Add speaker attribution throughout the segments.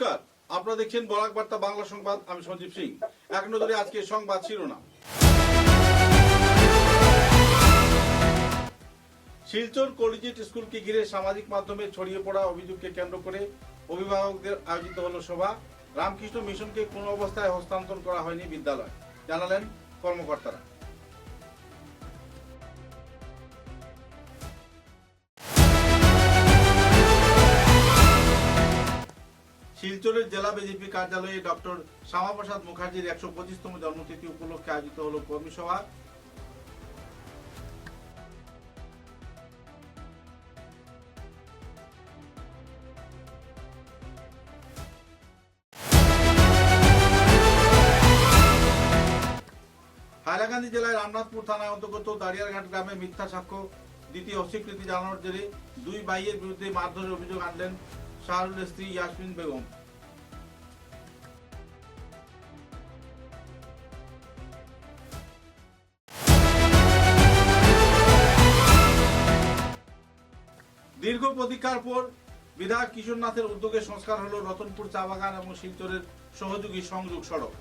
Speaker 1: নমস্কার, আপনারা দেখছেন বরাক বার্তা বাংলা সংবাদ। আমি সঞ্জীব সিং। এক নজরে আজকে সংবাদ শিরোনাম। শিলচর কলেজিয়েট স্কুলকে ঘিরে সামাজিক মাধ্যমে ছড়িয়ে পড়া অভিযোগকে কেন্দ্র করে অভিভাবকদের আয়োজিত হলো সভা। রামকৃষ্ণ মিশনকে কোনো অবস্থায় হস্তান্তর করা হয়নি বিদ্যালয়, জানালেন কর্মকর্তারা। শিলচরের জেলা বিজেপি কার্যালয়ে ডক্টর শ্যামাপ্রসাদ মুখার্জির 125তম জন্মতিথি উপলক্ষে আয়োজিত হল কর্মী সভা। হাইলাকান্দি জেলায় রামনাথপুর থানার অন্তর্গত দাঁড়িয়ারঘাট গ্রামে মিথ্যা সাক্ষ্য দিতে অস্বীকৃতি জানানোর জেরে দুই ভাইয়ের বিরুদ্ধে মারধরের অভিযোগ আনলেন শাহরুলের স্ত্রী ইয়াসমিন বেগম। দীর্ঘ প্রতীক্ষার পর বিধায়ক কিশোরনাথের উদ্যোগে সংস্কার হলো রতনপুর চা বাগান এবং শিলচরের সহযোগী সংযোগ সড়ক।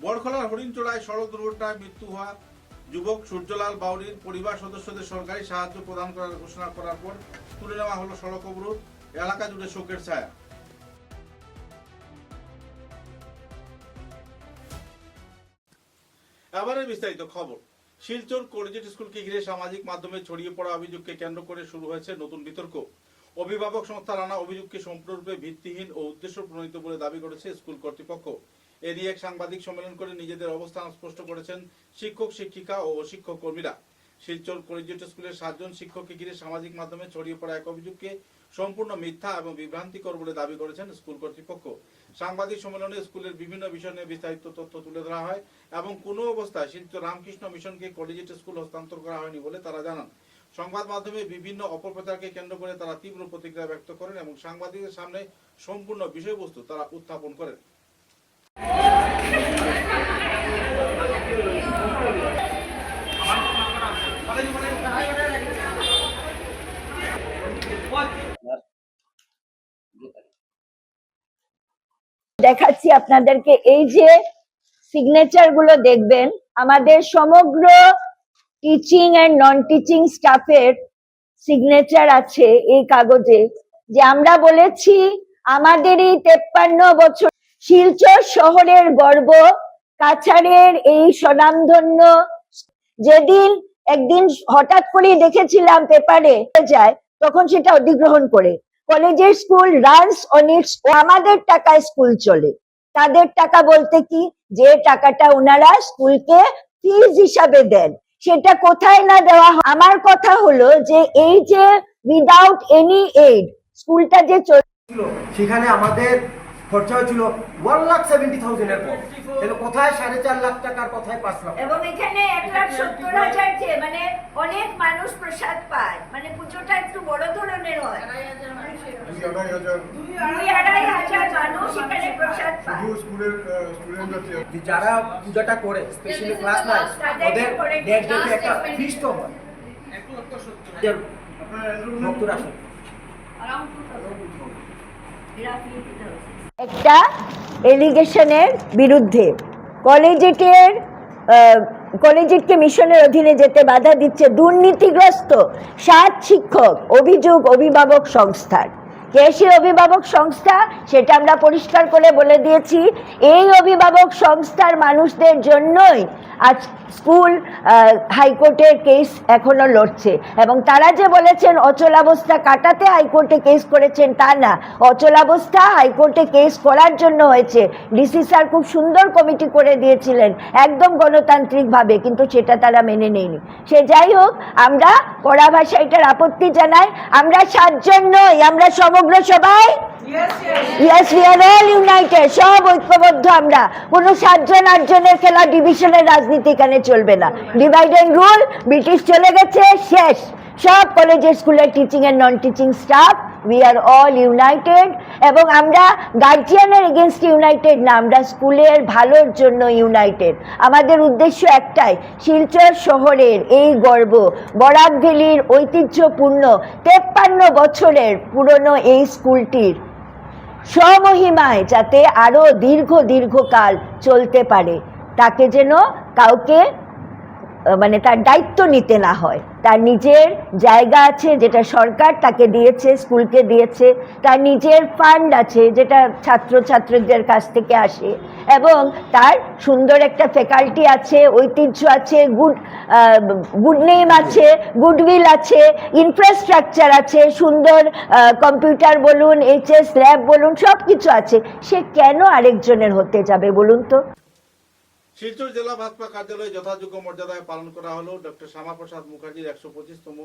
Speaker 1: বড়খলার হরিণচড়ায় সড়ক দুর্ঘটনায় মৃত্যু হওয়া যুবক সূর্যলাল বাউরির পরিবার সদস্যদের সরকারি সাহায্য প্রদান করার ঘোষণা করার পর তুলে নেওয়া হলো সড়ক অবরোধ। এলাকা জুড়ে শোকের ছায়া। এবারে বিস্তারিত খবর। শিলচর কলেজিয়েট স্কুলকে ঘিরে সামাজিক মাধ্যমে ছড়িয়ে পড়া অভিযোগকে কেন্দ্র করে শুরু হয়েছে নতুন বিতর্ক। অভিভাবক সংস্থার আনা অভিযোগকে সম্পূর্ণরূপে ভিত্তিহীন ও উদ্দেশ্য প্রণোদিত বলে দাবি করেছে স্কুল কর্তৃপক্ষ। এ নিয়ে এক সাংবাদিক সম্মেলন করে নিজেদের অবস্থান স্পষ্ট করেছেন শিক্ষক, শিক্ষিকা ও অশিক্ষক কর্মীরা। শিলচর কলেজিয়েট স্কুলের 7 জন শিক্ষককে ঘিরে সামাজিক মাধ্যমে ছড়িয়ে পড়া এক অভিযোগকে সম্পূর্ণ মিথ্যা এবং বিভ্রান্তিকর বলে দাবি করেছেন স্কুল কর্তৃপক্ষ। সাংবাদিক সম্মেলনে স্কুলের বিভিন্ন বিষয় নিয়ে বিস্তারিত তথ্য তুলে ধরা হয় এবং কোনো অবস্থায় শিলচর রামকৃষ্ণ মিশনকে কলেজিয়েট স্কুল হস্তান্তর করা হয়নি বলে তারা জানান। সংবাদ মাধ্যমে বিভিন্ন অপপ্রচারকে কেন্দ্র করে তারা তীব্র প্রতিক্রিয়া ব্যক্ত করেন এবং সাংবাদিকদের সামনে সম্পূর্ণ বিষয়বস্তু তারা উত্থাপন করেন।
Speaker 2: দেখাচ্ছি আপনাদেরকে, এই যে সিগনেচার গুলো দেখবেন, আমাদের সমগ্র টিচিং এন্ড নন টিচিং স্টাফের সিগনেচার আছে এই কাগজে, যে আমরা বলেছি আমাদের এই 53 বছর শিলচর শহরের গর্ব, কাছাড়ের এই স্বনামধন্য, যেদিন একদিন হঠাৎ করে দেখেছিলাম পেপারে যায়, তখন সেটা অধিগ্রহণ করে কলেজের স্কুল রানস অন ইটস, আমাদের টাকায় স্কুল চলে। তাদের টাকা বলতে কি, যে টাকাটা ওনারা স্কুলকে ফিজ হিসাবে দেন, সেটা কোথায় না দেওয়া হয়। আমার কথা হলো যে এই যে উইদাউট এনি এইড স্কুলটা যে চলছিল,
Speaker 3: সেখানে আমাদের খরচা হয়েছিল 1,70,000 এর পর, তাহলে কোথায় 4.5 লাখ টাকার, কোথায় 5 লাখ,
Speaker 2: এবং এখানে 1,70,000 যে মানে অনেক মানুষ প্রসাদ পায়, মানে পুজোটা একটু বড় ধরনের হয়, 2,500 মানুষ এখানে প্রসাদ পায়।
Speaker 3: যারা পূজাটা করে স্পেশালি ক্লাস 9 ওদের ডেট ডেটে একটা ফিস্ট হয়। ভক্তরা আসে
Speaker 2: একটা এলিগেশনের বিরুদ্ধে কলেজিয়েটকে মিশনের অধীনে যেতে বাধা দিচ্ছে দুর্নীতিগ্রস্ত 7 শিক্ষক, অভিযোগ অভিভাবক সংস্থার। কে সে অভিভাবক সংস্থা সেটা আমরা পরিষ্কার করে বলে দিয়েছি। এই অভিভাবক সংস্থার মানুষদের জন্যই আজ স্কুল হাইকোর্টের কেস এখনো লড়ছে, এবং তারা যে বলেছেন অচলাবস্থা কাটাতে হাইকোর্টে কেস করেছেন, তা না। অচলাবস্থা হাইকোর্টে কেস করার জন্য হয়েছে। ডিসি স্যার খুব সুন্দর কমিটি করে দিয়েছিলেন একদম গণতান্ত্রিকভাবে, কিন্তু সেটা তারা মেনে নেয়নি। সে যাই হোক, আমরা কড়া ভাষায় এটার আপত্তি জানাই। আমরা 7 জন নই, আমরা সমগ্র সবাই, yes we are all United, সব ঐক্যবদ্ধ। আমরা কোনো 7 জন 8 জনের খেলা ডিভিশনের রাজনীতি এখানে চলবে না। ডিভাইড এন্ড রুল ব্রিটিশ চলে গেছে, শেষ। সব কলেজের স্কুলের teaching and non teaching staff, we are all united. এবং আমরা গার্জিয়ানের এগেনস্ট ইউনাইটেড না, আমরা স্কুলের ভালোর জন্য ইউনাইটেড। আমাদের উদ্দেশ্য একটাই, শিলচর শহরের এই গর্ব, বরাক ভ্যালির ঐতিহ্যপূর্ণ 53 বছরের পুরনো এই স্কুলটির স্বমহিমায় যাতে আরো দীর্ঘকাল চলতে পারে, তাকে যেন কাউকে মানে তার দায়িত্ব নিতে না হয়। তার নিজের জায়গা আছে যেটা সরকার তাকে দিয়েছে, স্কুলকে দিয়েছে, তার নিজের ফান্ড আছে যেটা ছাত্রছাত্রীদের কাছ থেকে আসে, এবং তার সুন্দর একটা ফ্যাকাল্টি আছে, ঐতিহ্য আছে, গুড নেম আছে, গুডউইল আছে, ইনফ্রাস্ট্রাকচার আছে, সুন্দর কম্পিউটার বলুন, HS ল্যাব বলুন, সব কিছু আছে। সে কেন আরেকজনের হতে যাবে বলুন তো?
Speaker 1: শিলচর জেলা ভাজপা কার্যালয়ে যথাযোগ্য মর্যাদায় পালন করা হলো ডক্টর শ্যামাপ্রসাদ মুখার্জির 125তম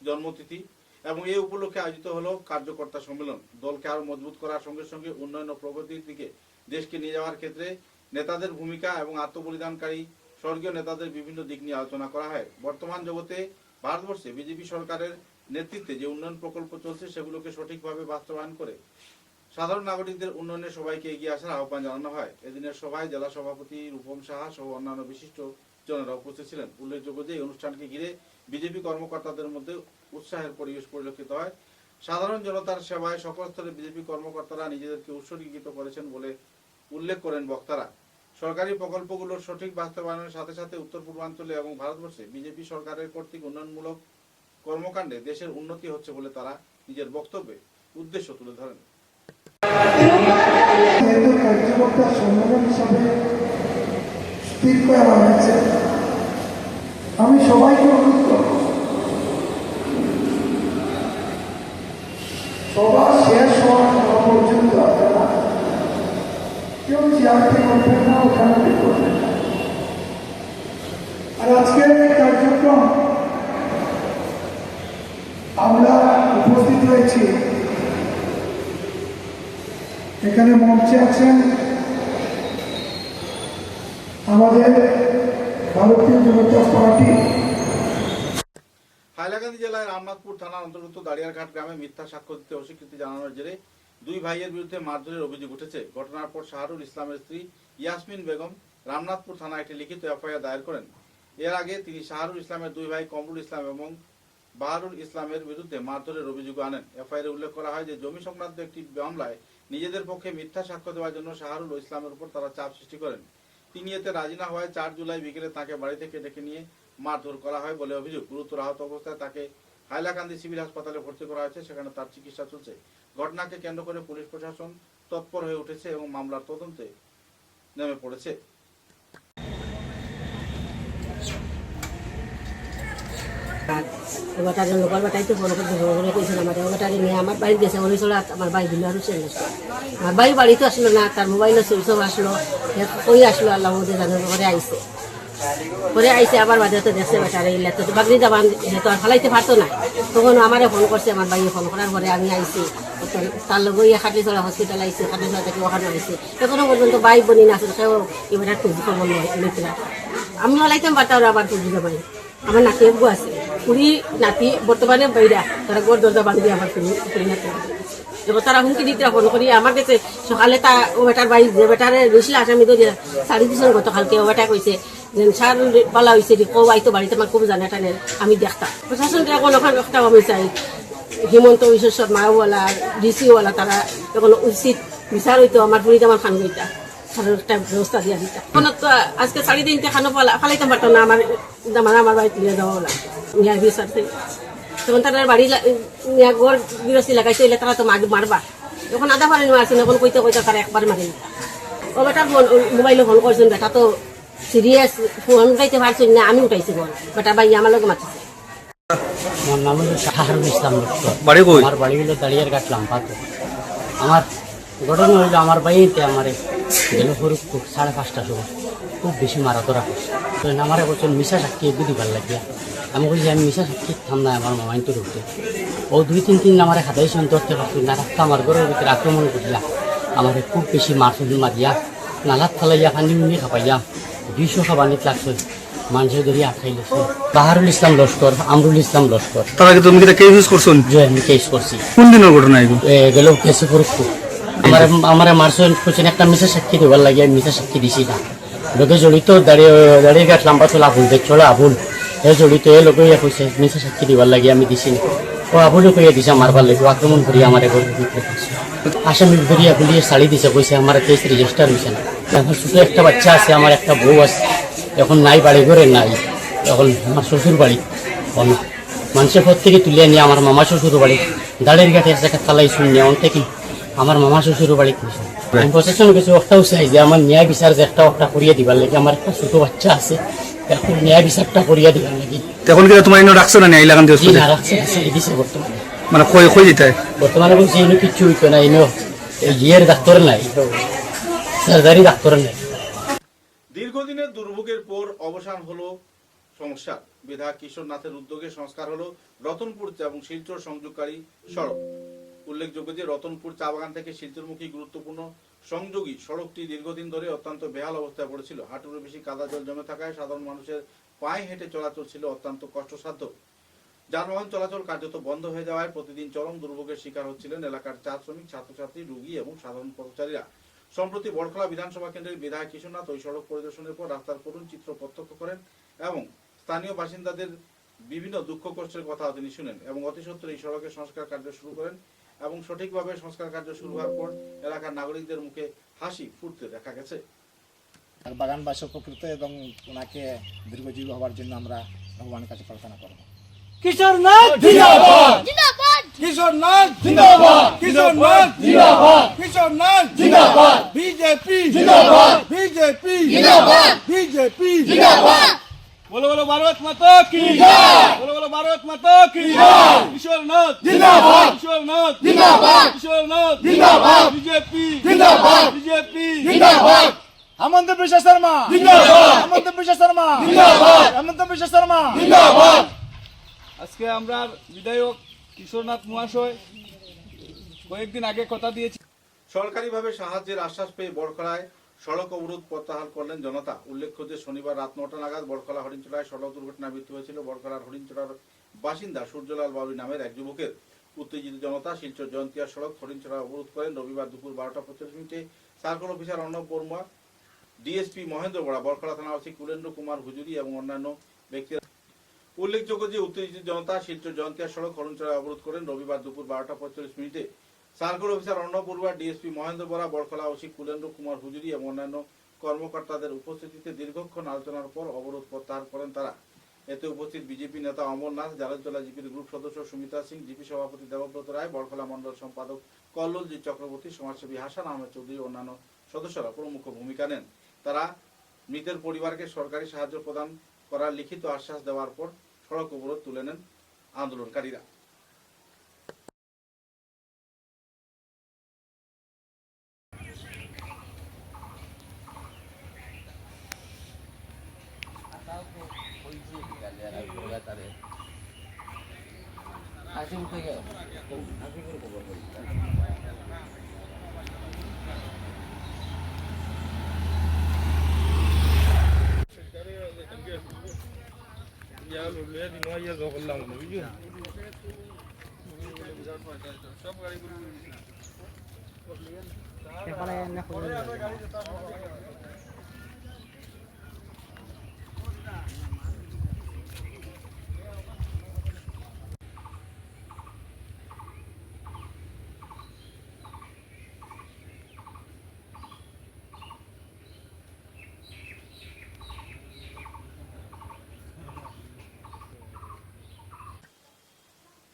Speaker 1: জন্মতিথি এবং এই উপলক্ষে আয়োজিত হলো কার্যকর্তা সম্মেলন। দলকে আরো মজবুত করার সঙ্গে সঙ্গে উন্নয়ন ও প্রগতির দিকে দেশকে নিয়ে যাওয়ার ক্ষেত্রে নেতাদের ভূমিকা এবং আত্মবলিদানকারী স্বর্গীয় নেতাদের বিভিন্ন দিক নিয়ে আলোচনা করা হয়। বর্তমান জগতে ভারতবর্ষে বিজেপি সরকারের নেতৃত্বে যে উন্নয়ন প্রকল্প চলছে সেগুলোকে সঠিকভাবে বাস্তবায়ন করে সাধারণ নাগরিকদের উন্নয়নে সবাইকে এগিয়ে আসার আহ্বান জানানো হয়। এদিনের সভায় জেলা সভাপতি রূপম সাহা সহ অন্যান্য বিশিষ্ট জনেরা উপস্থিত ছিলেন। উল্লেখযোগ্য যে এই অনুষ্ঠানকে ঘিরে বিজেপি কর্মকর্তাদের মধ্যে উৎসাহের পরিবেশ পরিলক্ষিত হয়। সাধারণ জনতার সেবায় সকল স্তরে বিজেপি কর্মকর্তারা নিজেদেরকে উৎসর্গীকৃত করেছেন বলে উল্লেখ করেন বক্তারা। সরকারি প্রকল্পগুলোর সঠিক বাস্তবায়নের সাথে সাথে উত্তর পূর্বাঞ্চলে এবং ভারতবর্ষে বিজেপি সরকারের কর্তৃক উন্নয়নমূলক কর্মকাণ্ডে দেশের উন্নতি হচ্ছে বলে তারা নিজের বক্তব্যে উদ্দেশ্য তুলে ধরেন।
Speaker 4: কার্যকর্তা সম্মেলন হিসাবে স্থির করা হয়েছে, আমি সবাইকে অনুরোধ করব সভা শেষ হওয়ার পর্যন্ত আপনারা কেউ চেয়ারটি করবেন না, ওখানে করবেন না। আর আজকের এই কার্যক্রম আমরা উপস্থিত হয়েছি, এখানে মঞ্চে আছেন আমাদের ভারতীয় জনতা পার্টি।
Speaker 1: হাইলাকান্দি জেলার রামনাথপুর থানার অন্তর্গত দাড়িয়ারঘাট গ্রামে মিথ্যা সাক্ষ্য দিতে অস্বীকৃতি জানানোর জেরে দুই ভাইয়ের বিরুদ্ধে মারধরের অভিযোগ উঠেছে। ঘটনার পর শাহরুল ইসলামের স্ত্রী ইয়াসমিন বেগম রামনাথপুর থানায় একটি লিখিত FIR দায়ের করেন। এর আগে তিনি শাহরুল ইসলামের দুই ভাই কমরুল ইসলাম এবং বাহারুল ইসলামের বিরুদ্ধে মারধরের অভিযোগ আনেন। FIR উল্লেখ করা হয় যে জমি সংক্রান্ত একটি মামলায় নিজেদের পক্ষে মিথ্যা সাক্ষ্য দেওয়ার জন্য শাহরুল ইসলামের উপর তারা চাপ সৃষ্টি করেন। তিনি এতে রাজি না হওয়ায় 4 জুলাই বিকেলে তাকে বাড়ি থেকে ডেকে নিয়ে মারধর করা হয় বলে অভিযোগ। গুরুতর আহত অবস্থায় তাকে হাইলাকান্দি সিভিল হাসপাতালে ভর্তি করা হয়েছে, সেখানে তার চিকিৎসা চলছে। ঘটনাকে কেন্দ্র করে পুলিশ প্রশাসন তৎপর হয়ে উঠেছে এবং মামলার তদন্তে নেমে পড়েছে।
Speaker 5: ওটার লোকাল বাটাইতে ফোন করতে ফোন করেছিল ওটারে নিয়ে আমার বাড়ি গেছে অনেক আমার বাড়ি দিল আরও চেঞ্জ আসলো। আমার বাড়ি বাড়িতে আসলো না, তার মোবাইলে সুইচঅফ আসলো, ওই আসলো আল্লাহ মধ্যে জানার পরে আইসে আবার বাজাতে দেখছে বেটারে ইলাতে বাগরি যাবান যেহেতু আর ফালাইতে পারতো না, তখন আমারে ফোন করছে। আমার বাইরে ফোন করার পরে আমি আইসি, তার লগে খাটলিছড়া হসপিটাল আইসি, খাটলিছড়া থেকে ওখানে আইসি। এখনো পর্যন্ত বাই বনি না আসলে সেও এবার খুঁজি খবর লইতরা আমি লাইতাম পারতাম আবার খুঁজি পারি। আমার নাতি এগু আছে, কুড়ি নাতি বর্তমানে বাইরা, তারা গোর দরজা বাঁধবি আমার কুড়ি নাতি। এবার তারা হুমকি দিতে ফোন করি আমার কাছে সকালে তা ও বেটার বাড়ি যে বেটারে বেশি আসামি তো সাড়ে দিয়েছেন গতকালকে। ও বেটা কইছে যে সার পালা হয়েছে কো আইতো বাড়িতে আমার খুব জানা টানে আমি দেখতাম। প্রশাসনকে এখন ওখানে একটা আমি চাই হিমন্ত বিশ্ব শর্মাওয়ালা DC-ওয়ালা তারা এখন উচিত বিচার হইতো আমার পুরীতে আমার খান গইতা একটা ব্যবস্থা দিয়ে দিতা। কোনো তো আজকে 3:30 খানো ফালাইতাম পারতাম না, আমার বাড়িতে নিয়ে যাওয়া হলো নিয়ে বিচার থেকে। তখন তারা বাড়ি গড় বিরস্তি লাগাইছে, এলে তারা তো মারবা। যখন আধা পারে মারছে এখন কইতে কইতে তারা একবার মারি দিতা। ও বেটা মোবাইলে ফোন করছেন, বেটা তো সিরিয়াস, ফোন উঠাইতে পারছেন না, আমি উঠাইছি ফোন। বেটা ভাই আমার লোক মারছে।
Speaker 6: আমার নাম হলো শাহরুল ইসলাম ডক্টর। আমার বাড়ি হলো দাড়িয়ারঘাট লাম্পাতে। আমার ঘটনা হইলো আমার বাড়িতে আমার গেল পরে 5:30টার সময় খুব বেশি মারাধরা করছে। তো আমার বলছেন মিশা সাক্ষী এগু দিবার লাগিয়া। আমি বলছি আমি মিশা সাক্ষী থাম না, আমার মামাইন তো ঢুকতে ও 2-3 দিন আমার হাতাইছেন, ধরতে পারছি না। রাখতে আমার ঘরের ভিতরে আক্রমণ করিয়া আমার খুব বেশি মারিয়া নালাত ফালাইয়া পানি খাপাইয়া 200 খাবানিত লাগছে। মানুষের ধরে আটকাইল বাহারুল ইসলাম লস্কর, আমরুল ইসলাম লস্কর।
Speaker 7: তার আগে তুমি কেস ইউজ করছেন?
Speaker 6: যে আমি কেস করছি।
Speaker 7: কোন দিনের ঘটনা এগুলো?
Speaker 6: গেল কেসে ফরকপুর। আমার মারছেন কোচিন একটা মিশা সাক্ষী দেবার লাগে, আমি মিশা সাক্ষী দিছি না। লোকে জড়িত দাঁড়িয়ে গাছ লম্বা তোলা আবুল দেখছলা আবুল এ জড়িত এ লোকে ইয়ে কইছে মিশা সাক্ষী দিবার লাগে, আমি দিছি না। ও আবুলও কইয়া দিছে মারবার লাগে, আক্রমণ করি আমার ঘরের ভিতরে করছে। আসামি ধরিয়া গুলিয়ে শাড়ি দিছে, কইছে আমার কেস রেজিস্টার হয়েছে না। এখন ছোট একটা বাচ্চা আছে, আমার একটা বউ আছে, এখন নাই বাড়ি ঘরে নাই, এখন আমার শ্বশুর বাড়ি মানুষের পর থেকে তুলে নিয়ে আমার মামা শ্বশুর বাড়ি দাঁড়ের ঘাটে একটা তালাই শুনিয়ে অন থেকে আমার মামা শ্বশুর বাড়ি করেছে। আমি প্রশাসন কিছু একটাও চাই যে আমার ন্যায় বিচার যে একটা করিয়ে দিবার লাগে, আমার একটা ছোট বাচ্চা আছে, এখন ন্যায় বিচারটা করিয়ে দিবার লাগে।
Speaker 7: এখন কি তোমার এনে রাখছো না এই লাগান দিয়েছো?
Speaker 6: জি না, রাখছে দিছে বর্তমানে।
Speaker 7: মানে কই যেতে
Speaker 6: বর্তমানে বলছি এনে কিচ্ছু হইতো না, এনে ইয়ের ডাক্তার নাই, সার্জারি ডাক্তার নাই।
Speaker 1: দীর্ঘদিনের দুর্ভোগের পর অবসান হলো সমস্যা। বিধায়ক কিশোরনাথের উদ্যোগে সংস্কার হলো রতনপুর এবং শিলচর সংযোগকারী সড়ক। উল্লেখযোগ্য যে রতনপুর চা বাগান থেকে শিলচরমুখী গুরুত্বপূর্ণ সংযোগী সড়কটি দীর্ঘদিন ধরে অত্যন্ত বেহাল অবস্থায় পড়েছিল। হাঁটুর বেশি কাদা জল জমে থাকায় সাধারণ মানুষের পায়ে হেঁটে চলাচল ছিল অত্যন্ত কষ্টসাধ্য। যানবাহন চলাচল কার্যত বন্ধ হয়ে যাওয়ায় প্রতিদিন চরম দুর্ভোগের শিকার হচ্ছিলেন এলাকার চা শ্রমিক, ছাত্রছাত্রী, রোগী এবং সাধারণ পথচারীরা। সম্প্রতি বড়খলা বিধানসভা কেন্দ্রের বিধায়ক কিশোরনাথ ওই সড়ক পরিদর্শনের পর রাস্তার করুণ চিত্র প্রত্যক্ষ করেন এবং স্থানীয় বাসিন্দাদের বিভিন্ন দুঃখ কষ্টের কথা তিনি শুনেন এবং অতি সত্বর এই সড়কের সংস্কার কার্য শুরু করেন এবং সঠিকভাবে সংস্কার কার্য শুরু হওয়ার পর এলাকার নাগরিকদের মুখে হাসি ফুটতে দেখা গেছে।
Speaker 8: বাগানবাসী উপকৃত এবং ওনাকে দীর্ঘজীবী হওয়ার জন্য আমরা ভগবানের কাছে প্রার্থনা করব।
Speaker 9: কিশোরনাথ জিন্দাবাদ, জিন্দাবাদ, কিশোরনাথ জিন্দাবাদ, কিশোরনাথ জিন্দাবাদ, কিশোরনাথ জিন্দাবাদ, বিজেপি জিন্দাবাদ, বিজেপি জিন্দাবাদ, বিজেপি জিন্দাবাদ। बोलो बोलो भारत माता की जय, बोलो बोलो भारत माता की जय। किशोरनाथ जिंदाबाद, किशोरनाथ जिंदाबाद, किशोरनाथ जिंदाबाद, बीजेपी जिंदाबाद, बीजेपी जिंदाबाद। हेमंत बिश्व शर्मा जिंदाबाद, हेमंत बिश्व शर्मा जिंदाबाद, हेमंत बिश्व शर्मा जिंदाबाद। আজকে আমরা বিধায়ক কিশোরনাথ মহাশয় কয়েকদিন আগে কথা দিয়েছি।
Speaker 1: সরকারিভাবে সাহায্যের আশ্বাস পেয়ে বড়খলায় সড়ক অবরোধ প্রত্যাহার করলেন জনতা। উল্লেখ্য যে শনিবার রাত 9টা নাগাদ বড়খলা হরিণচড়ায় সড়ক দুর্ঘটনায় মৃত্যু হয়েছিল বড়খলার হরিণচড়ার বাসিন্দা সূর্যলাল বাবুই নামের এক যুবকের। উত্তেজিত জনতা শিলচর জয়ন্তিয়া সড়ক হরিণচড়া অবরোধ করেন। রবিবার দুপুর 12:25 circle officer Arnab Barma, DSP Mahendra Bora, Borkhola থানা ওসি কুলেন্দ্র কুমার হুজুরি এবং অন্যান্য ব্যক্তিরা। উল্লেখযোগ্য যে উত্তেজিত জনতা শিলচর জয়ন্তিয়া সড়ক হরিণচড়ায় অবরোধ করেন। রবিবার দুপুর 12:45 circle officer Arnab Barua, DSP Mahendra Bora, Barkhola OC কুলেন্দ্র Kumar হুজুরি এবং অন্যান্য কর্মকর্তাদের উপস্থিতিতে দীর্ঘক্ষণ আলোচনার পর অবরোধ প্রত্যাহার করেন তারা। এতে উপস্থিত বিজেপি নেতা অমরনাথ, জালালতলা জিপির গ্রুপ সদস্য সুমিতা সিং, জিপি সভাপতি দেবব্রত রায়, বড়খলা মন্ডল সম্পাদক কল্লোলজিৎ চক্রবর্তী, সমাজসেবী হাসান আহমেদ চৌধুরী ও অন্যান্য সদস্যরা প্রমুখ ভূমিকা নেন। তারা মৃতের পরিবারকে সরকারি সাহায্য প্রদান করার লিখিত আশ্বাস দেওয়ার পর সড়ক অবরোধ তুলে নেন আন্দোলনকারীরা।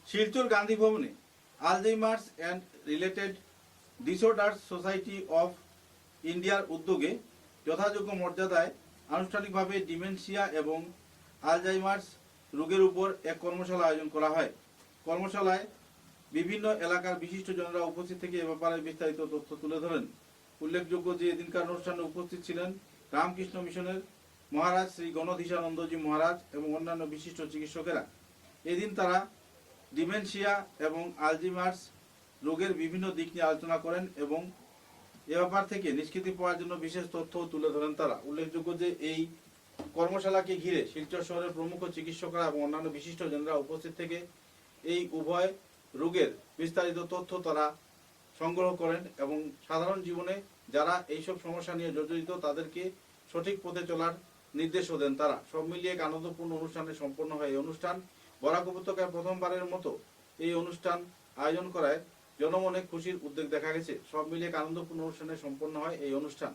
Speaker 1: শিলচর গান্ধী ভবনে Alzheimer's and related disorders society of ইন্ডিয়ার উদ্যোগে যথাযোগ্য মর্যাদায় আনুষ্ঠানিকভাবে ডিমেনশিয়া এবং আলজাইমার্স রোগের উপর এক কর্মশালা আয়োজন করা হয়। কর্মশালায় বিভিন্ন এলাকার বিশিষ্টজনেরা উপস্থিত থেকে এ ব্যাপারে বিস্তারিত তথ্য তুলে ধরেন। উল্লেখযোগ্য যে এদিনকার অনুষ্ঠানে উপস্থিত ছিলেন রামকৃষ্ণ মিশনের মহারাজ শ্রী গণধীশানন্দজি মহারাজ এবং অন্যান্য বিশিষ্ট চিকিৎসকেরা। এদিন তারা ডিমেনশিয়া এবং আলজাইমার্স রোগের বিভিন্ন দিক নিয়ে আলোচনা করেন এবং এ ব্যাপার থেকে নিষ্কৃতি পাওয়ার জন্য বিশেষ তথ্য তুলে ধরেন তারা। উল্লেখযোগ্য যে এই কর্মশালাকে ঘিরে শিলচর শহরের প্রমুখ চিকিৎসকরা এবং অন্যান্য বিশিষ্টজনরা উপস্থিত থেকে এই উভয় রোগের বিস্তারিত তথ্য তারা সংগ্রহ করেন এবং সাধারণ জীবনে যারা এইসব সমস্যা নিয়ে জর্জরিত তাদেরকে সঠিক পথে চলার নির্দেশও দেন তারা। সব মিলিয়ে এক আনন্দপূর্ণ অনুষ্ঠানে সম্পন্ন হয় এই অনুষ্ঠান। বরাক উপত্যকায় প্রথমবারের মতো এই অনুষ্ঠান আয়োজন করায় জনমনে খুশির উদ্বেগ দেখা গেছে। সব মিলিয়ে এক আনন্দপূর্ণ অনুষ্ঠানে সম্পন্ন হয় এই অনুষ্ঠান।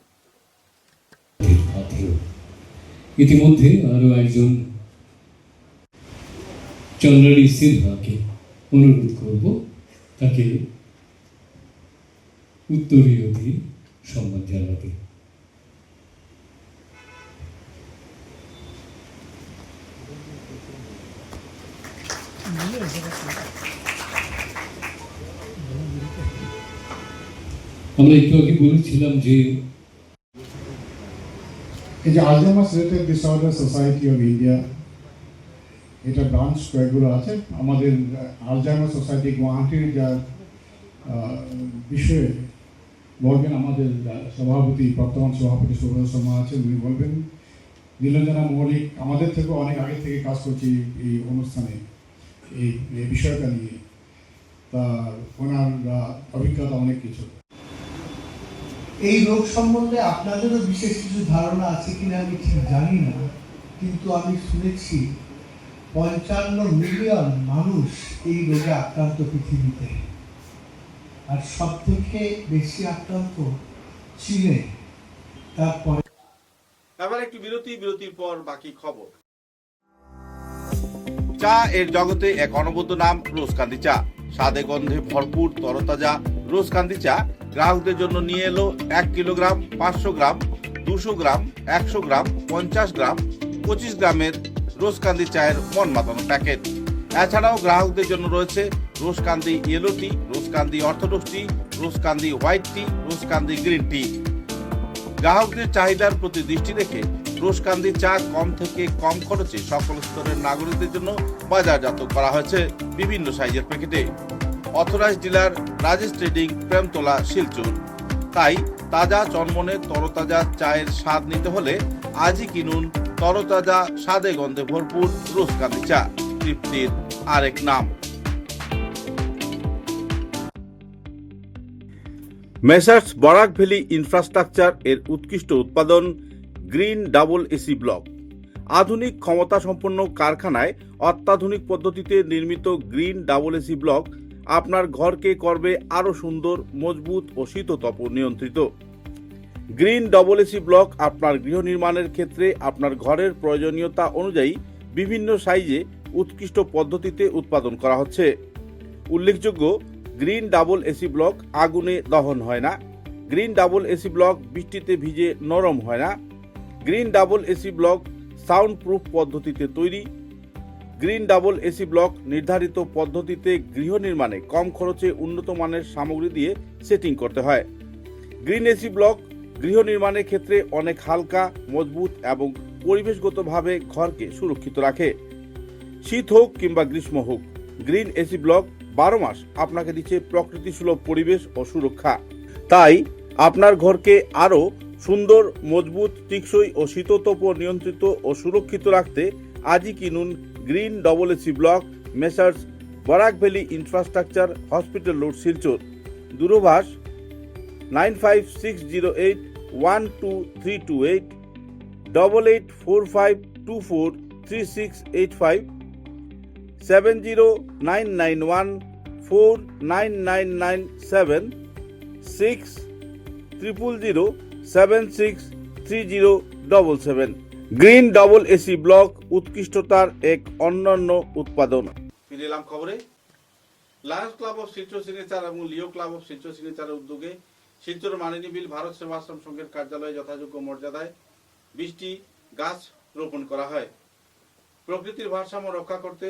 Speaker 10: ইতিমধ্যে আরো একজন চন্দ্রানী সিনহাকে অনুরোধ করব তাকে উত্তরীয় দিয়ে সম্মান জানাতে। আমরা একটু আগে বলেছিলাম যে
Speaker 4: এই যে Alzheimer's related disorder society of India, এটা ব্রাঞ্চ কয়েকগুলো আছে। আমাদের আলজাইমার্স সোসাইটি গুয়াহাটির যা বিষয়ে বলবেন আমাদের সভাপতি, বর্তমান সভাপতি সুব্রত শর্মা আছেন, উনি বলবেন। নীলঞ্জনা মৌলিক আমাদের থেকে অনেক আগে থেকে কাজ করছে এই অনুষ্ঠানে, এই বিষয়টা নিয়ে। তা ওনার অভিজ্ঞতা অনেক কিছু।
Speaker 11: এই রোগ সম্বন্ধে আপনাদেরও বিশেষ কিছু ধারণা আছে কিনা আমি ঠিক জানি না, কিন্তু আমি শুনেছি 55 মিলিয়ন মানুষ এই রোগে আক্রান্ত পৃথিবীতে, আর সব থেকে বেশি আক্রান্ত চীনে, তারপরে।
Speaker 1: এবার একটু বিরতির পর বাকি খবর। চা এর জগতে এক অনবদ্য নাম রোজকান্দি চা। স্বাদে গন্ধে ভরপুর তরতাজা রোজকান্দি চা গ্রাহকদের জন্য নিয়ে এলো 1 কিলোগ্রাম, 500 গ্রাম, 200 গ্রাম, 100 গ্রাম, 50 গ্রাম, 25 গ্রামের রোজকান্দি চায়ের মন মাতানো প্যাকেট। এছাড়াও গ্রাহকদের জন্য রয়েছে রোজকান্দি ইয়েলো টি, রোজকান্দি অর্থোডক্স টি, রোজকান্দি হোয়াইট টি, রোজকান্দি গ্রিন টি। গ্রাহকদের চাহিদার প্রতি দৃষ্টি রেখে রোজকান্দি চা কম থেকে কম খরচে সকল স্তরের নাগরিকদের জন্য বাজারজাত করা হয়েছে বিভিন্ন সাইজের প্যাকেটে। Authorise dealer Rajesh trading, Premtala, Silchar. তাই তাজা চনমনে তরতাজা চায়ের স্বাদ নিতে হলে আজই কিনুন তরতাজা স্বাদে গন্ধে ভরপুর রোজকান্দি চা, তৃপ্তির আরেক নাম। মেসার্স বরাক ভ্যালি ইনফ্রাস্ট্রাকচার এর উৎকৃষ্ট উৎপাদন গ্রিন ডাবল এসি ব্লক। আধুনিক ক্ষমতা সম্পন্ন কারখানায় অত্যাধুনিক পদ্ধতিতে নির্মিত গ্রিন ডাবল এসি ব্লক আপনার ঘরকে করবে আরো সুন্দর, মজবুত ও শীততাপ নিয়ন্ত্রিত। গ্রিন ডবল এসি ব্লক আপনার গৃহ নির্মাণের ক্ষেত্রে আপনার ঘরের প্রয়োজনীয়তা অনুযায়ী বিভিন্ন সাইজে উৎকৃষ্ট পদ্ধতিতে উৎপাদন করা হচ্ছে। উল্লেখযোগ্য, গ্রিন ডাবল এসি ব্লক আগুনে দহন হয় না। গ্রিন ডাবল এসি ব্লক বৃষ্টিতে ভিজে নরম হয় না। Green double AC block sound proof পদ্ধতিতে তৈরি। গ্রিন ডাবল এসি ব্লক নির্ধারিত পদ্ধতিতে গৃহ নির্মাণে কম খরচে উন্নত মানের সামগ্রী দিয়ে সেটিং করতে হয়। গ্রিন এসি ব্লক গৃহ নির্মাণের ক্ষেত্রে অনেক হালকা, মজবুত এবং পরিবেশগতভাবে ঘরকে সুরক্ষিত রাখে। শীত হোক কিংবা গ্রীষ্ম হোক, গ্রিন এসি ব্লক 12 মাস আপনাকে দিচ্ছে প্রকৃতি সুলভ পরিবেশ ও সুরক্ষা। তাই আপনার ঘরকে আরও সুন্দর, মজবুত, টেকসই ও শীততাপ নিয়ন্ত্রিত ও সুরক্ষিত রাখতে আজই কিনুন green double AC block, Messrs Barak valley infrastructure, hospital road, Silchar. দূরভাষ 9560812328, 8845243685, 70991499997, 6000763077। গ্রিন ডবল এসি ব্লক উৎকৃষ্টতার এক অনন্য উৎপাদন। ফিরে এলাম খবরে। Lions club of Silchar signature এবং লিও ক্লাব অফ শিলচর সিগনেচারের উদ্যোগে শিলচর মানিনীবিল ভারত সেবাশ্রম সংঘের কার্যালয়ে যথাযোগ্য মর্যাদায় 20টি গাছ রোপণ করা হয়। প্রকৃতির ভারসাম্য রক্ষা করতে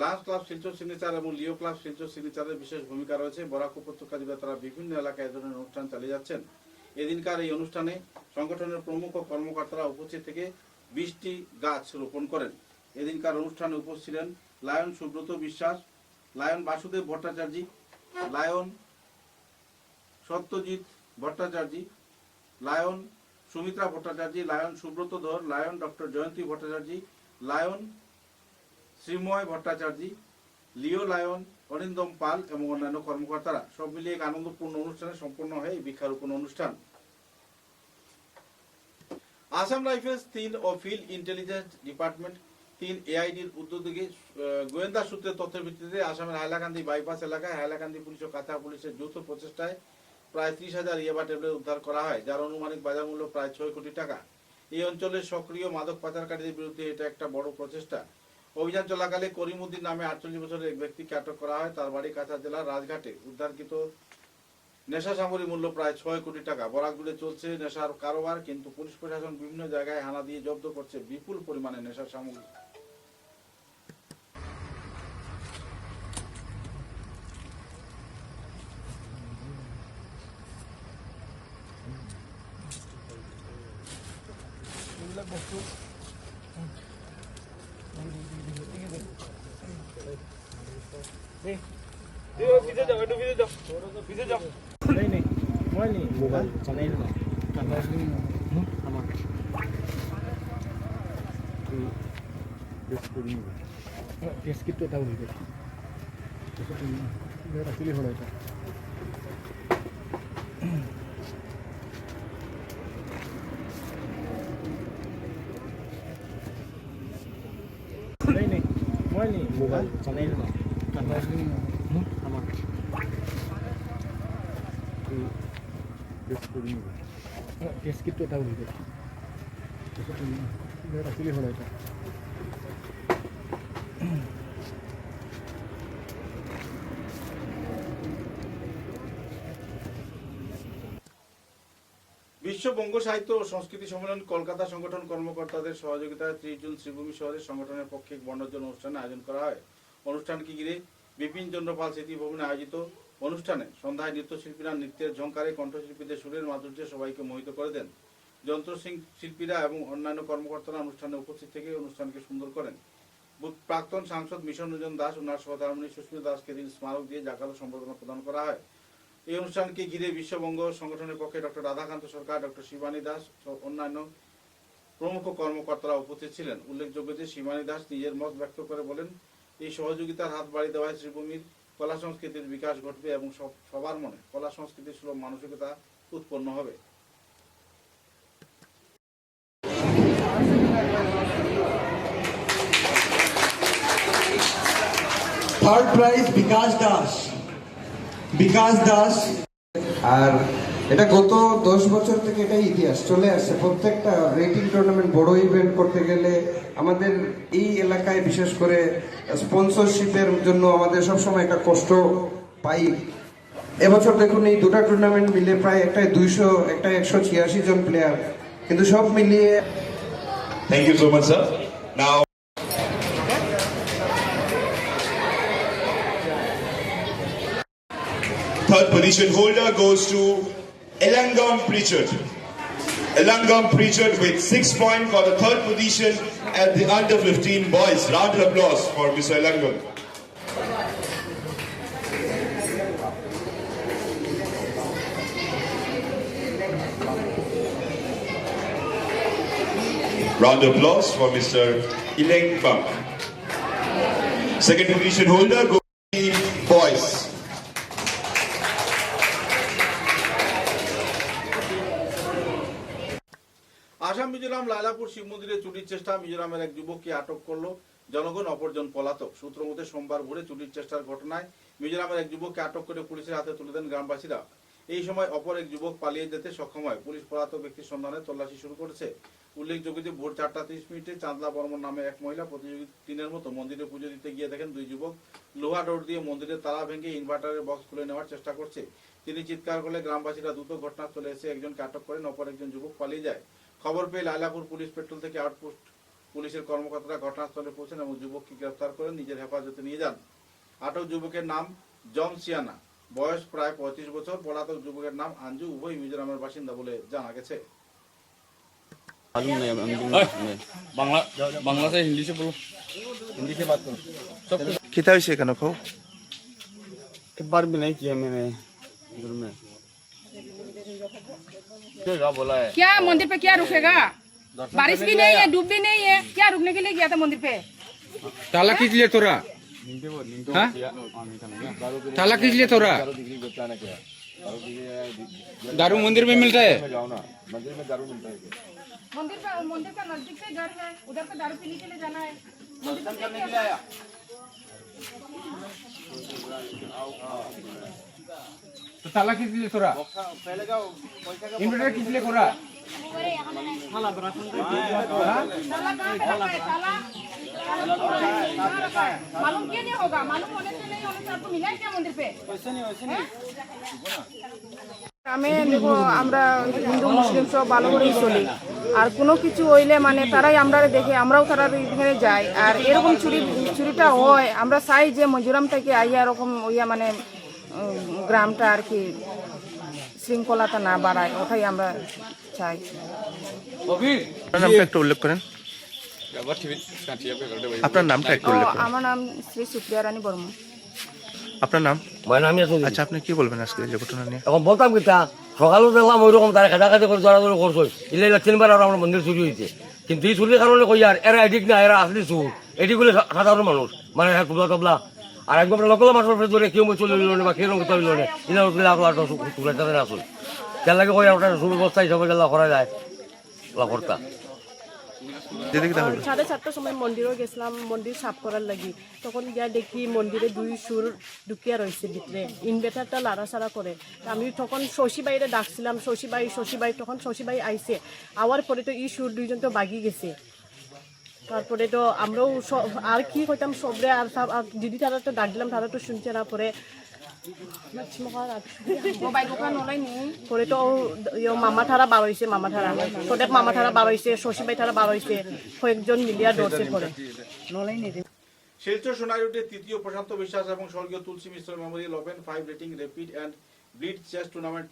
Speaker 1: লায়ন্স ক্লাব শিলচর সিগনেচার এবং লিও ক্লাব শিলচর সিগনেচারের বিশেষ ভূমিকা রয়েছে। বরাক উপত্যকা জুড়ে তারা বিভিন্ন এলাকায় এ ধরনের অনুষ্ঠান চালিয়ে যাচ্ছেন। এদিনকার এই অনুষ্ঠানে সংগঠনের প্রমুখ কর্মকর্তারা উপস্থিত থেকে 20টি গাছ রোপণ করেন। এদিনকার অনুষ্ঠানে উপস্থিত ছিলেন lion Subrata Biswas, lion Basudeb Bhattacharya, lion Satyajit Bhattacharya, lion Sumitra Bhattacharya, lion Subrata Dhar, lion doctor Jayanti Bhattacharya, lion Srimoy Bhattacharya, Leo lion, Arindam Pal এবং অন্যান্য কর্মকর্তারা। সব মিলিয়ে এক আনন্দপূর্ণ অনুষ্ঠানে সম্পন্ন হয় এই বৃক্ষারোপণ অনুষ্ঠান। আসাম রাইফেলস 3 ও ফিল্ড ইন্টেলিজেন্স ডিপার্টমেন্ট 3 এআইডির উদ্যোগে গোয়েন্দা সূত্রের তথ্যের ভিত্তিতে আসামের হাইলাকান্দি বাইপাস এলাকায় হাইলাকান্দি পুলিশ ও কাছাড় পুলিশের যৌথ প্রচেষ্টায় প্রায় 30,000 ইয়াবা ট্যাবলেট উদ্ধার করা হয়, যার আনুমানিক বাজার মূল্য প্রায় 6 কোটি টাকা। এই অঞ্চলের সক্রিয় মাদক পাচারকারীদের বিরুদ্ধে এটা একটা বড় প্রচেষ্টা। অভিযান চলাকালে করিমউদ্দিন নামে 48 বছরের এক ব্যক্তিকে আটক করা হয়। তার বাড়ি কাছাড় জেলার রাজঘাটে। উদ্ধারকৃত নেশা সামগ্রী মূল্য প্রায় 6 কোটি টাকা। বরাক জুড়ে চলছে নেশার কারবার, কিন্তু পুলিশ প্রশাসন বিভিন্ন জায়গায় হানা দিয়ে জব্দ করছে বিপুল পরিমাণে নেশার সামগ্রী। বিশ্ব বঙ্গ সাহিত্য ও সংস্কৃতি সম্মেলন কলকাতা সংগঠন কর্মকর্তাদের সহযোগিতায় 30 জুন শ্রীভূমি শহরে সংগঠনের পক্ষে এক বর্ণাঢ্য অনুষ্ঠান আয়োজন করা হয়। অনুষ্ঠানকে ঘিরে বিপিন চন্দ্র পাল স্মৃতি ভবনে আয়োজিত অনুষ্ঠানে সন্ধ্যায় নৃত্যশিল্পীরা নৃত্যের ঝংকারে কণ্ঠশিল্পীদের সুরের মাধুর্যে সবাইকে মোহিত করে দেন। যন্ত্র শিল্পীরা এবং অন্যান্য কর্মকর্তারা অনুষ্ঠানে উপস্থিত থেকে অনুষ্ঠানকে সুন্দর করেন। প্রাক্তন সাংসদ মিশন রঞ্জন দাস, ওনার সহধর্মিণী সুস্মিতা দাসকে দিন স্মারক দিয়ে জাকালো সম্বর্ধনা প্রদান করা হয়। এই অনুষ্ঠানকে ঘিরে বিশ্ববঙ্গ সংগঠনের পক্ষে ডক্টর রাধাকান্ত সরকার, ডক্টর শিবানী দাস ও অন্যান্য প্রমুখ কর্মকর্তারা উপস্থিত ছিলেন। উল্লেখযোগ্য যে শিবানী দাস নিজের মত ব্যক্ত করে বলেন, এই সহযোগিতার হাত বাড়িয়ে দেওয়ায় শ্রীভূমির কলা সংস্কৃতির বিকাশ ঘটবে এবং সবার মনে কলা সংস্কৃতির সুলভ মানসিকতা উৎপন্ন হবে।
Speaker 11: Third prize Bikash Das. আর এটা গত 10 বছর থেকে এটাই ইতিহাস চলে আসছে। প্রত্যেকটা রেটিং টুর্নামেন্ট বড় ইভেন্ট করতে গেলে আমাদের এই এলাকায় বিশেষ করে স্পন্সরশিপের জন্য আমাদের সবসময় একটা কষ্ট পাই। এবছর দেখুন এই দুটা টুর্নামেন্ট মিলে প্রায় একটাই 200, একটাই 186 জন প্লেয়ার, কিন্তু সব মিলিয়ে।
Speaker 12: Thank you so much sir. Now third position holder goes to Elangam Pritchard. Elangam Pritchard with 6 points for the third position at the under 15 boys. Round of applause for Mr. Elangam. Round of applause for Mr. Elangam. Second position holder goes to the boys.
Speaker 1: Assam Mizoram Lailapur Shiv মন্দিরে চুরির চেষ্টা, মিজোরামের এক যুবককে আটক করলো জনগণ, অপরজন পলাতক। সূত্র মতে সোমবার ভোরে চুরির চেষ্টার ঘটনায় মিজোরামের এক যুবককে আটক করে পুলিশের হাতে তুলে দেন গ্রামবাসীরা। এই সময় অপর এক যুবক পালিয়ে যেতে সক্ষম হয়। পুলিশ পলাতক ব্যক্তির সন্ধানে তল্লাশি শুরু করেছে। উল্লেখযোগ্য যে ভোর 4:30 চাঁদলা বর্মন নামে এক মহিলা প্রতিযোগী দিনের মতো মন্দিরে পুজো দিতে গিয়ে দেখেন দুই যুবক লোহা ডোর দিয়ে মন্দিরের তালা ভেঙে ইনভার্টারের বক্স খুলে নেওয়ার চেষ্টা করছে। তিনি চিৎকার করলে গ্রামবাসীরা দ্রুত ঘটনাস্থলে এসে একজনকে আটক করেন, অপর একজন যুবক পালিয়ে যায়। খবর পেয়ে লায়লাপুর পুলিশ পেট্রোল থেকে আউটপোস্ট পুলিশের কর্মকর্তারা ঘটনাস্থলে পৌঁছেন এবং যুবককে গ্রেফতার করে নিজের হেফাজতে নিয়ে যান। আটক যুবকের নাম জম সিয়ানা, বয়স প্রায় 35 বছর। পলাতক যুবকের নাম আঞ্জু, উভয় মিজোরামের বাসিন্দা বলে জানা গেছে।
Speaker 9: বাংলা से हिंदी से बोलो, हिंदी से बात करो। सब
Speaker 7: कितना विषय का नको
Speaker 9: एक बार भी नहीं किया मैंने इधर में।
Speaker 5: क्या मंदिर पे क्या रुकेगा? बारिश भी नहीं है, धूप भी नहीं है, क्या रुकने के लिए गया था मंदिर पे?
Speaker 9: ताला किस लिए तोड़ा? हाँ? ताला किस लिए तोड़ा? दारू मंदिर में मिलता है?
Speaker 5: मंदिर का नजदीक से घर है, उधर पे दारू पीने के लिए जाना है। मंदिर पे क्या आया?
Speaker 9: तो ताला किस लिए तोड़ा? इन्वर्टर किस लिए तोड़ा?
Speaker 5: ताला कहाँ पे रखा है? ताला मालूम क्यों नहीं होगा? मालूम होने से नहीं होने से आपको मिला है क्या मंदिर पे?
Speaker 13: আমি দেখো আমরা হিন্দু মুসলিম সব ভালো করেই চলি আর কোনো কিছু হইলে মানে তারাই আমরা দেখে আমরাও তারা এখানে যাই আর এরকম চুরিটা হয় আমরা চাই যে মিজোরাম থেকে আইয়া এরকম ওইয়া মানে গ্রামটা আর কি শৃঙ্খলাটা না বাড়ায় ওটাই আমরা চাই।
Speaker 7: নামটা একটু উল্লেখ করেন, আপনার নামটা একটু উল্লেখ করেন।
Speaker 13: আমার নাম শ্রী সুপ্রিয়া রানী বর্মা।
Speaker 7: আপনার নাম?
Speaker 3: মানে আমি আসলে
Speaker 7: আচ্ছা, আপনি কি বলবেন আজকে যে ঘটনা নিয়ে?
Speaker 3: এখন বলতাম কি তা সকালেও দেখলাম ওই রকম তারা কাটাকাটি করে দৌড়াদৌড়ি করছো ইলে 3বার আর আমার মন্দির চুরি হয়েছে কিন্তু এই চুরির কারণে কই আর এরা এডিক না এরা আসলে চুর এডিগুলো সাধারণ মানুষ মানে হ্যাঁ তুলা তবলা আর একবার লোকাল মানুষের ধরে কেউ চলে গেল না বা কেউ চলে গেল না ইনার তুলে তাদের আসল যার লাগে কই ওটা সুব্যবস্থা হিসাবে গেলা করা যায় কর্তা।
Speaker 13: 7:30টার সময় মন্দিরও গেছিলাম মন্দির সাফ করার লাগি তখন গিয়া দেখি মন্দিরে 2 সুর ঢুকিয়া রয়েছে ভিতরে ইনভার্টারটা লাড়াচাড়া করে আমি তখন শশী বাইরে ডাকছিলাম শশী বাই তখন শশী বাই আইছে আওয়ার পরে তো এই সুর 2জন তো বাগি গেছে তারপরে তো আমরাও আর কি কইতাম সবরে আর দিদি তারা তো ডাক দিলাম তারা তো শুনছে না পরে মোবাইল দোকান ওলাই নি পরে তো মামা ঠারা বার হয়েছে ছোট মামা ঠারা বার হয়েছে শশী বাই ঠারা বার হয়েছে কয়েকজন মিলিয়া দৌড়ছে পরে নলাই নি।
Speaker 1: শিলচর সোনারুটে তৃতীয় প্রশান্ত বিশ্বাস এবং স্বর্গীয় Tulsi Mishra memorial open 5 rating rapid and blitz chess tournament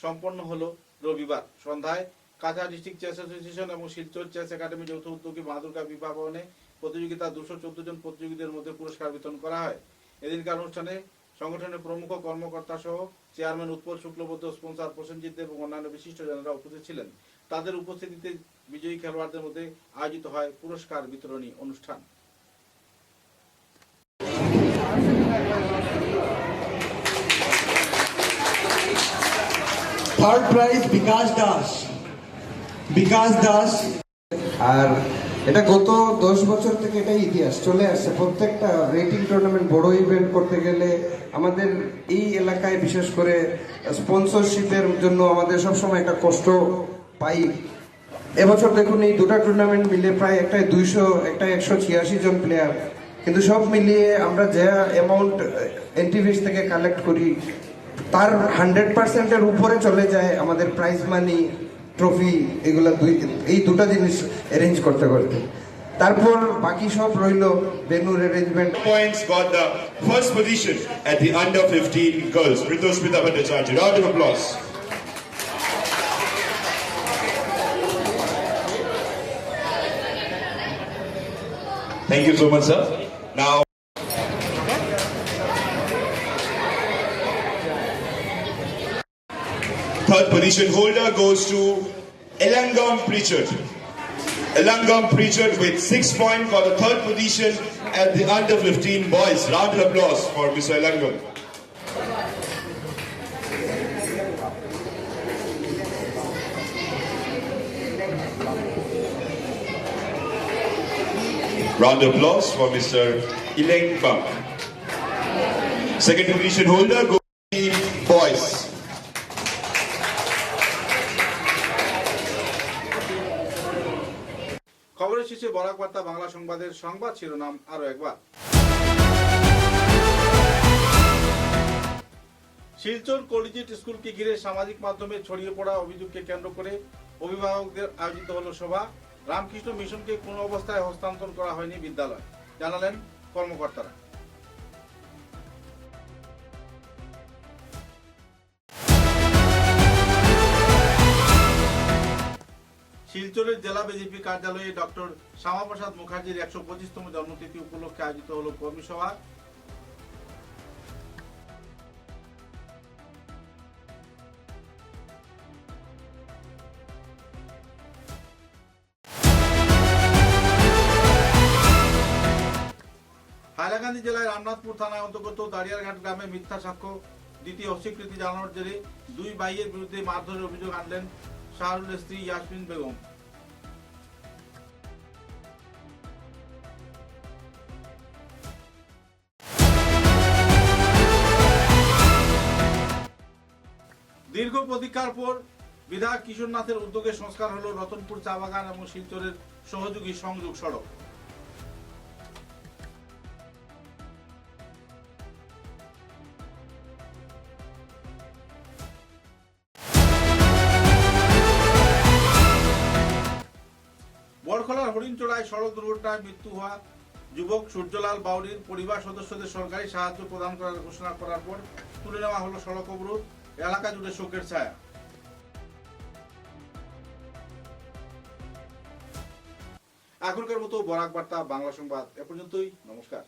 Speaker 1: সম্পন্ন হলো রবিবার সন্ধ্যায়। কাছাড় ডিস্ট্রিক্ট চেস অ্যাসোসিয়েশন এবং শিলচর চেস একাডেমি যৌথ উদ্যোগে মা দুর্গা বিবাহ ভবনে প্রতিযোগিতা 214 জন প্রতিযোগীদের মধ্যে পুরস্কার বিতরণ করা হয়। এদিনকার অনুষ্ঠানে সংগঠনের প্রমুখ কর্মকর্তা সহ চেয়ারম্যান উৎপল শুক্লবৈদ্য, স্পন্সর প্রসেনজিৎ এবং অন্যান্য বিশিষ্টজনেরা উপস্থিত ছিলেন। তাদের উপস্থিতিতে বিজয়ী খেলোয়াড়দের মধ্যে আয়োজিত হয় পুরস্কার বিতরণী অনুষ্ঠান।
Speaker 11: থার্ড প্রাইজ বিকাশ দাস
Speaker 3: আর এটা গত 10 বছর থেকে এটা ইতিহাস চলে আসছে প্রত্যেকটা রেটিং টুর্নামেন্ট বড় ইভেন্ট করতে গেলে আমাদের এই এলাকায় বিশেষ করে স্পন্সরশিপের জন্য আমাদের সবসময় একটা কষ্ট পাই। এবছর দেখুন এই দুটা টুর্নামেন্ট মিলে প্রায় একটাই 200 একটা 186 জন প্লেয়ার কিন্তু সব মিলিয়ে আমরা যে অ্যামাউন্ট এনটিভিস থেকে কালেক্ট করি তার 100%-এর উপরে চলে যায় আমাদের প্রাইজ মানি ট্রফি এগুলা এই দুটা জিনিস অ্যারেঞ্জ করতে তারপর বাকি সব রইল ভেন্যুর arrangement.
Speaker 12: Points got the first position at the under 15 girls. Ritushmita Bhattacharya. Round of applause. Thank you so much, sir. Now, third position holder goes to Elangam Pritchard. Elangam Pritchard with 6 points for the third position at the under 15 boys. Round of applause for Mr. Elangam. Round of applause for Mr. Ileng Bang. Second position holder goes to the boys.
Speaker 1: খবরের শেষে বরাক বার্তা বাংলা সংবাদের সংবাদ শিরোনাম আরো একবার। Silchar collegiate স্কুলকে ঘিরে সামাজিক মাধ্যমে ছড়িয়ে পড়া অভিযোগকে কেন্দ্র করে অভিভাবকদের আয়োজিত হলো সভা। রামকৃষ্ণ মিশনকে কোন অবস্থায় হস্তান্তর করা হয়নি বিদ্যালয়, জানালেন কর্মকর্তারা। শিলচরের জেলা বিজেপি কার্যালয়ে ডক্টর শ্যামাপ্রসাদ মুখার্জির 125তম জন্মতিথি উপলক্ষে আয়োজিত হলো কর্মী সভা। হাইলাকান্দি জেলায় রামনাথপুর থানায় অন্তর্গত দাঁড়িয়ারঘাট গ্রামে মিথ্যা সাক্ষ্য দিতে অস্বীকৃতি জানানোর জেরে দুই ভাইয়ের বিরুদ্ধে মারধরের অভিযোগ আনলেন শাহরুলের স্ত্রী ইয়াসমিন বেগম। দীর্ঘ প্রতীক্ষার পর বিধায়ক কিশোরনাথের উদ্যোগে সংস্কার হলো রতনপুর চা বাগান এবং শিলচরের সহযোগী সংযোগ সড়ক। বড়খলার হরিণচড়ায় সড়ক দুর্ঘটনায় মৃত্যু হওয়া যুবক সূর্যলাল বাউরির পরিবার সদস্যদের সরকারি সাহায্য প্রদান করার ঘোষণা করার পর তুলে নেওয়া হলো সড়ক অবরোধ, এলাকা জুড়ে শোকের ছায়া। এখনকার মতো বরাক বার্তা বাংলা সংবাদ এ পর্যন্তই, নমস্কার।